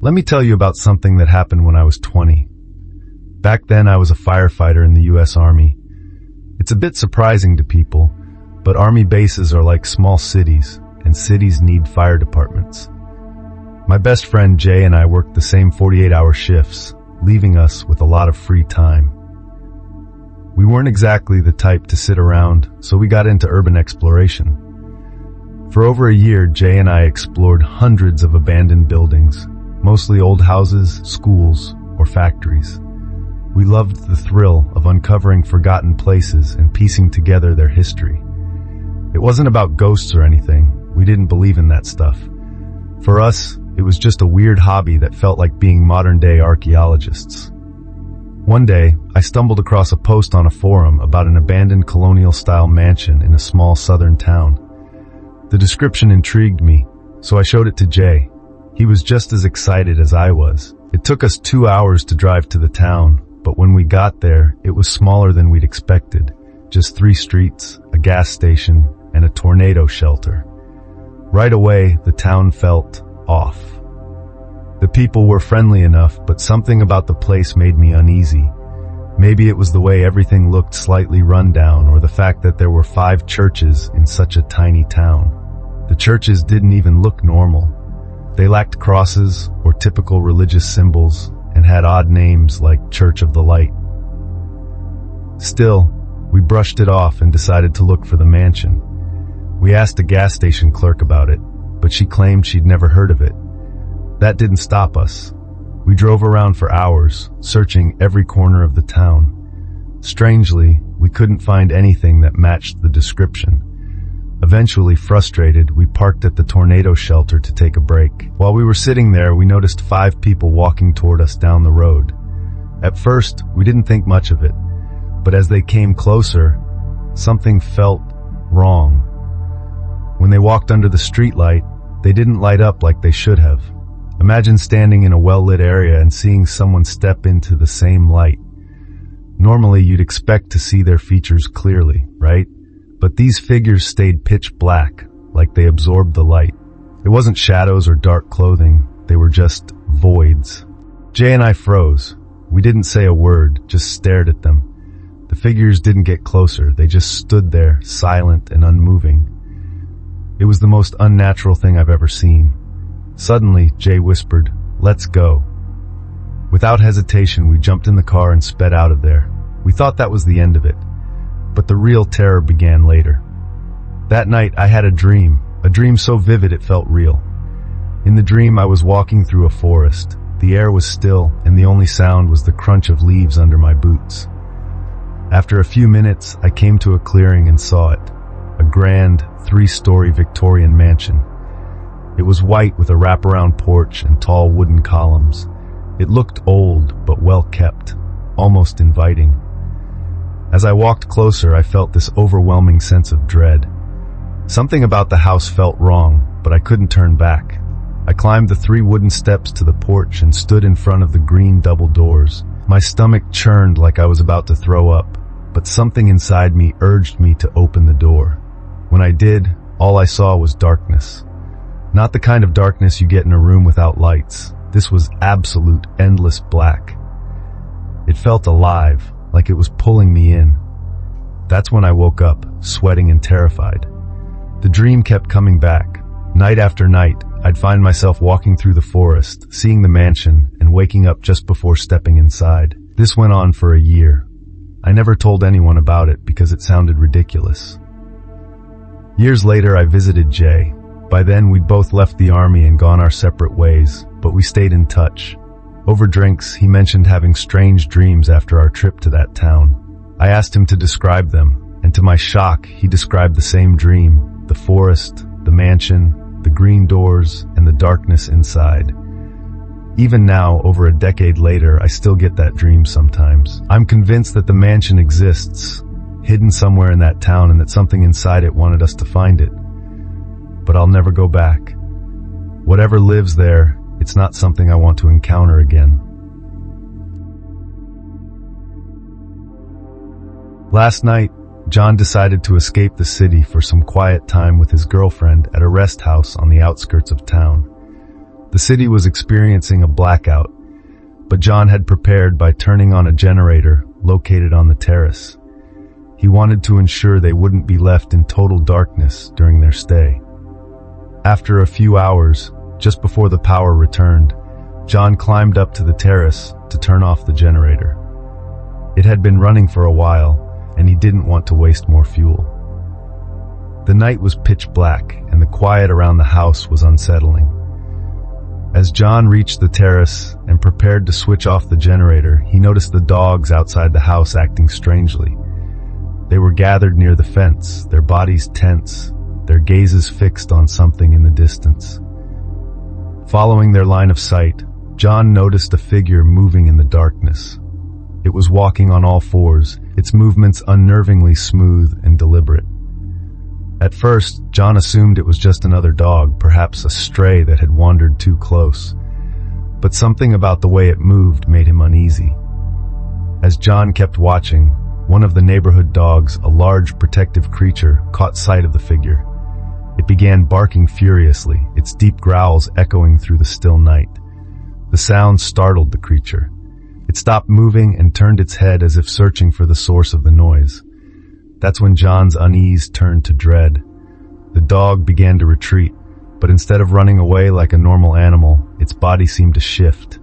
Let me tell you about something that happened when I was 20. Back then, I was a firefighter in the U.S. Army. It's a bit surprising to people, but Army bases are like small cities, and cities need fire departments. My best friend Jay and I worked the same 48-hour shifts, leaving us with a lot of free time. We weren't exactly the type to sit around, so we got into urban exploration. For over a year, Jay and I explored hundreds of abandoned buildings, mostly old houses, schools, or factories. We loved the thrill of uncovering forgotten places and piecing together their history. It wasn't about ghosts or anything. We didn't believe in that stuff. For us, it was just a weird hobby that felt like being modern-day archaeologists. One day, I stumbled across a post on a forum about an abandoned colonial-style mansion in a small southern town. The description intrigued me, so I showed it to Jay. He was just as excited as I was. It took us 2 hours to drive to the town, but when we got there, it was smaller than we'd expected. Just 3 streets, a gas station, and a tornado shelter. Right away, the town felt off. The people were friendly enough, but something about the place made me uneasy. Maybe it was the way everything looked slightly run down, or the fact that there were 5 churches in such a tiny town. The churches didn't even look normal. They lacked crosses or typical religious symbols and had odd names like Church of the Light. Still, we brushed it off and decided to look for the mansion. We asked a gas station clerk about it, but she claimed she'd never heard of it. That didn't stop us. We drove around for hours, searching every corner of the town. Strangely, we couldn't find anything that matched the description. Eventually, frustrated, we parked at the tornado shelter to take a break. While we were sitting there, we noticed 5 people walking toward us down the road. At first, we didn't think much of it, but as they came closer, something felt wrong. When they walked under the streetlight, they didn't light up like they should have. Imagine standing in a well-lit area and seeing someone step into the same light. Normally, you'd expect to see their features clearly, right? But these figures stayed pitch black, like they absorbed the light. It wasn't shadows or dark clothing, they were just voids. Jay and I froze. We didn't say a word, just stared at them. The figures didn't get closer, they just stood there, silent and unmoving. It was the most unnatural thing I've ever seen. Suddenly, Jay whispered, "Let's go." Without hesitation, we jumped in the car and sped out of there. We thought that was the end of it. But the real terror began later. That night, I had a dream so vivid it felt real. In the dream, I was walking through a forest. The air was still, and the only sound was the crunch of leaves under my boots. After a few minutes, I came to a clearing and saw it. A grand, 3-story Victorian mansion. It was white with a wraparound porch and tall wooden columns. It looked old, but well kept, almost inviting. As I walked closer, I felt this overwhelming sense of dread. Something about the house felt wrong, but I couldn't turn back. I climbed the 3 wooden steps to the porch and stood in front of the green double doors. My stomach churned like I was about to throw up, but something inside me urged me to open the door. When I did, all I saw was darkness. Not the kind of darkness you get in a room without lights. This was absolute, endless black. It felt alive, like it was pulling me in. That's when I woke up, sweating and terrified. The dream kept coming back. Night after night, I'd find myself walking through the forest, seeing the mansion, and waking up just before stepping inside. This went on for a year. I never told anyone about it because it sounded ridiculous. Years later, I visited Jay. By then, we'd both left the army and gone our separate ways, but we stayed in touch. Over drinks, he mentioned having strange dreams after our trip to that town. I asked him to describe them, and to my shock, he described the same dream: the forest, the mansion, the green doors, and the darkness inside. Even now, over a decade later, I still get that dream sometimes. I'm convinced that the mansion exists, hidden somewhere in that town, and that something inside it wanted us to find it. But I'll never go back. Whatever lives there, it's not something I want to encounter again. Last night, John decided to escape the city for some quiet time with his girlfriend at a rest house on the outskirts of town. The city was experiencing a blackout, but John had prepared by turning on a generator located on the terrace. He wanted to ensure they wouldn't be left in total darkness during their stay. After a few hours, just before the power returned, John climbed up to the terrace to turn off the generator. It had been running for a while, and he didn't want to waste more fuel. The night was pitch black, and the quiet around the house was unsettling. As John reached the terrace and prepared to switch off the generator, he noticed the dogs outside the house acting strangely. They were gathered near the fence, their bodies tense, their gazes fixed on something in the distance. Following their line of sight, John noticed a figure moving in the darkness. It was walking on all fours, its movements unnervingly smooth and deliberate. At first, John assumed it was just another dog, perhaps a stray that had wandered too close. But something about the way it moved made him uneasy. As John kept watching, one of the neighborhood dogs, a large protective creature, caught sight of the figure. It began barking furiously, its deep growls echoing through the still night. The sound startled the creature. It stopped moving and turned its head as if searching for the source of the noise. That's when John's unease turned to dread. The dog began to retreat, but instead of running away like a normal animal, its body seemed to shift.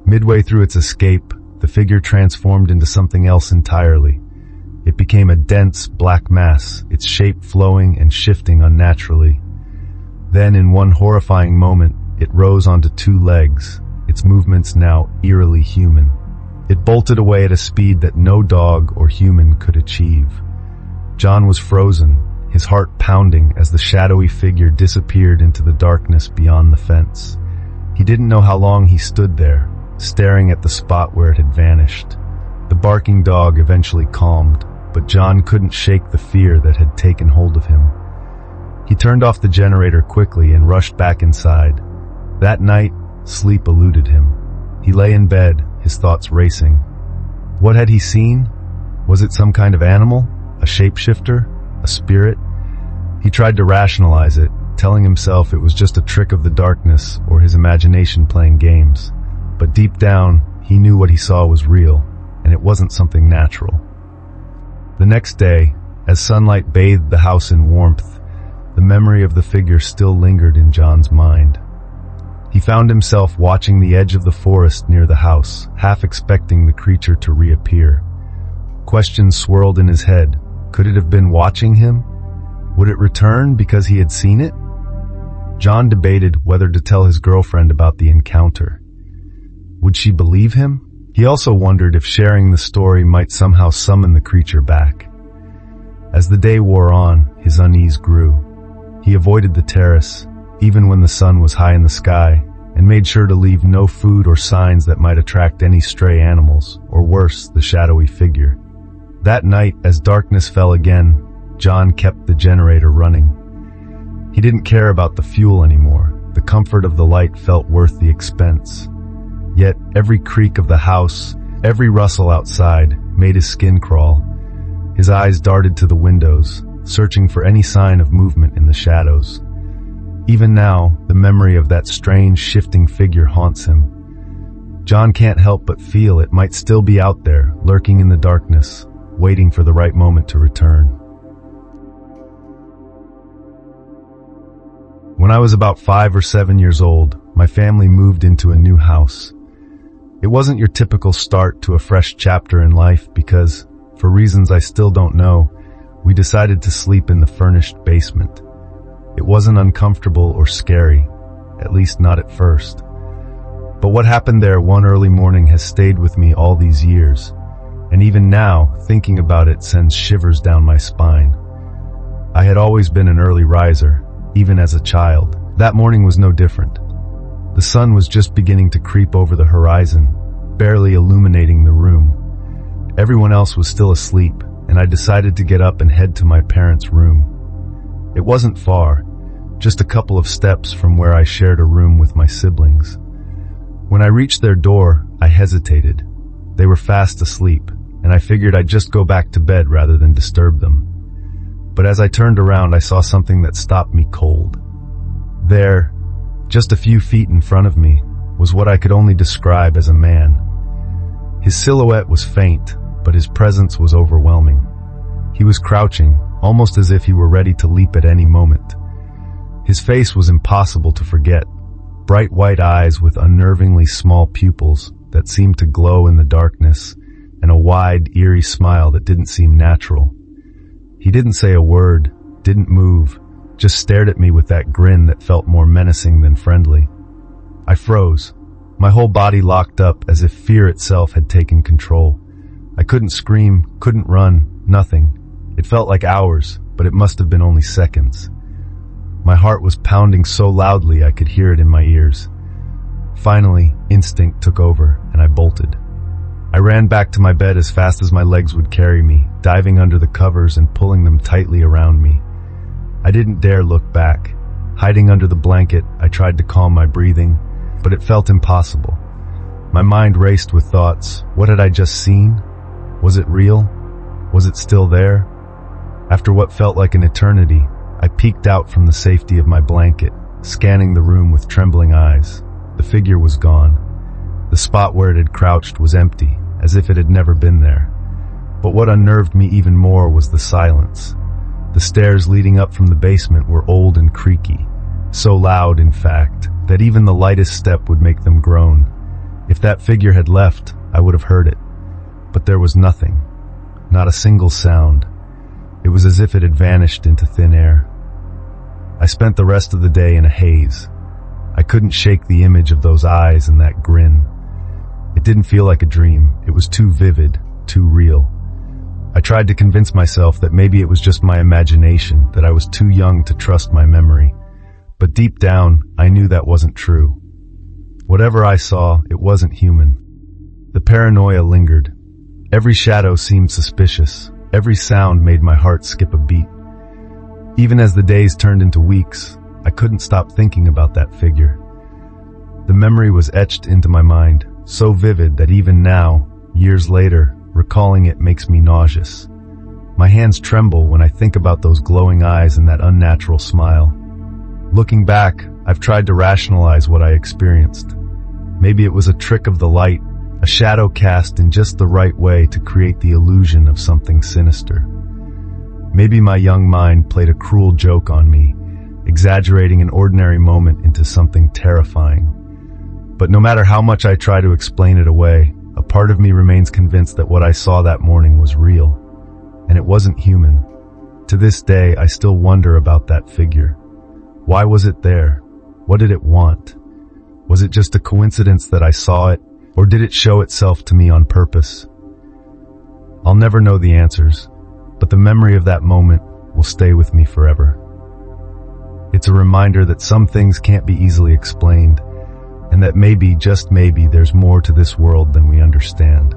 Midway through its escape, the figure transformed into something else entirely. It became a dense, black mass, its shape flowing and shifting unnaturally. Then, in one horrifying moment, it rose onto two legs, its movements now eerily human. It bolted away at a speed that no dog or human could achieve. John was frozen, his heart pounding as the shadowy figure disappeared into the darkness beyond the fence. He didn't know how long he stood there, staring at the spot where it had vanished. The barking dog eventually calmed, but John couldn't shake the fear that had taken hold of him. He turned off the generator quickly and rushed back inside. That night, sleep eluded him. He lay in bed, his thoughts racing. What had he seen? Was it some kind of animal? A shapeshifter? A spirit? He tried to rationalize it, telling himself it was just a trick of the darkness or his imagination playing games. But deep down, he knew what he saw was real, and it wasn't something natural. The next day, as sunlight bathed the house in warmth, the memory of the figure still lingered in John's mind. He found himself watching the edge of the forest near the house, half expecting the creature to reappear. Questions swirled in his head. Could it have been watching him? Would it return because he had seen it? John debated whether to tell his girlfriend about the encounter. Would she believe him? He also wondered if sharing the story might somehow summon the creature back. As the day wore on, his unease grew. He avoided the terrace, even when the sun was high in the sky, and made sure to leave no food or signs that might attract any stray animals, or worse, the shadowy figure. That night, as darkness fell again, John kept the generator running. He didn't care about the fuel anymore. The comfort of the light felt worth the expense. Yet every creak of the house, every rustle outside, made his skin crawl. His eyes darted to the windows, searching for any sign of movement in the shadows. Even now, the memory of that strange, shifting figure haunts him. John can't help but feel it might still be out there, lurking in the darkness, waiting for the right moment to return. When I was about 5 or 7 years old, my family moved into a new house. It wasn't your typical start to a fresh chapter in life because, for reasons I still don't know, we decided to sleep in the furnished basement. It wasn't uncomfortable or scary, at least not at first. But what happened there one early morning has stayed with me all these years, and even now, thinking about it sends shivers down my spine. I had always been an early riser, even as a child. That morning was no different. The sun was just beginning to creep over the horizon, barely illuminating the room. Everyone else was still asleep, and I decided to get up and head to my parents' room. It wasn't far, just a couple of steps from where I shared a room with my siblings. When I reached their door, I hesitated. They were fast asleep, and I figured I'd just go back to bed rather than disturb them. But as I turned around, I saw something that stopped me cold. There, Just a few feet in front of me was what I could only describe as a man. His silhouette was faint, but his presence was overwhelming. He was crouching, almost as if he were ready to leap at any moment. His face was impossible to forget. Bright white eyes with unnervingly small pupils that seemed to glow in the darkness, and a wide, eerie smile that didn't seem natural. He didn't say a word, didn't move, just stared at me with that grin that felt more menacing than friendly. I froze. My whole body locked up as if fear itself had taken control. I couldn't scream, couldn't run, nothing. It felt like hours, but it must have been only seconds. My heart was pounding so loudly I could hear it in my ears. Finally, instinct took over, and I bolted. I ran back to my bed as fast as my legs would carry me, diving under the covers and pulling them tightly around me. I didn't dare look back. Hiding under the blanket, I tried to calm my breathing, but it felt impossible. My mind raced with thoughts. What had I just seen? Was it real? Was it still there? After what felt like an eternity, I peeked out from the safety of my blanket, scanning the room with trembling eyes. The figure was gone. The spot where it had crouched was empty, as if it had never been there. But what unnerved me even more was the silence. The stairs leading up from the basement were old and creaky, so loud, in fact, that even the lightest step would make them groan. If that figure had left, I would have heard it. But there was nothing. Not a single sound. It was as if it had vanished into thin air. I spent the rest of the day in a haze. I couldn't shake the image of those eyes and that grin. It didn't feel like a dream. It was too vivid, too real. I tried to convince myself that maybe it was just my imagination, that I was too young to trust my memory. But deep down, I knew that wasn't true. Whatever I saw, it wasn't human. The paranoia lingered. Every shadow seemed suspicious. Every sound made my heart skip a beat. Even as the days turned into weeks, I couldn't stop thinking about that figure. The memory was etched into my mind, so vivid that even now, years later, recalling it makes me nauseous. My hands tremble when I think about those glowing eyes and that unnatural smile. Looking back, I've tried to rationalize what I experienced. Maybe it was a trick of the light, a shadow cast in just the right way to create the illusion of something sinister. Maybe my young mind played a cruel joke on me, exaggerating an ordinary moment into something terrifying. But no matter how much I try to explain it away, a part of me remains convinced that what I saw that morning was real, and it wasn't human. To this day, I still wonder about that figure. Why was it there? What did it want? Was it just a coincidence that I saw it, or did it show itself to me on purpose? I'll never know the answers, but the memory of that moment will stay with me forever. It's a reminder that some things can't be easily explained, and that maybe, just maybe, there's more to this world than we understand.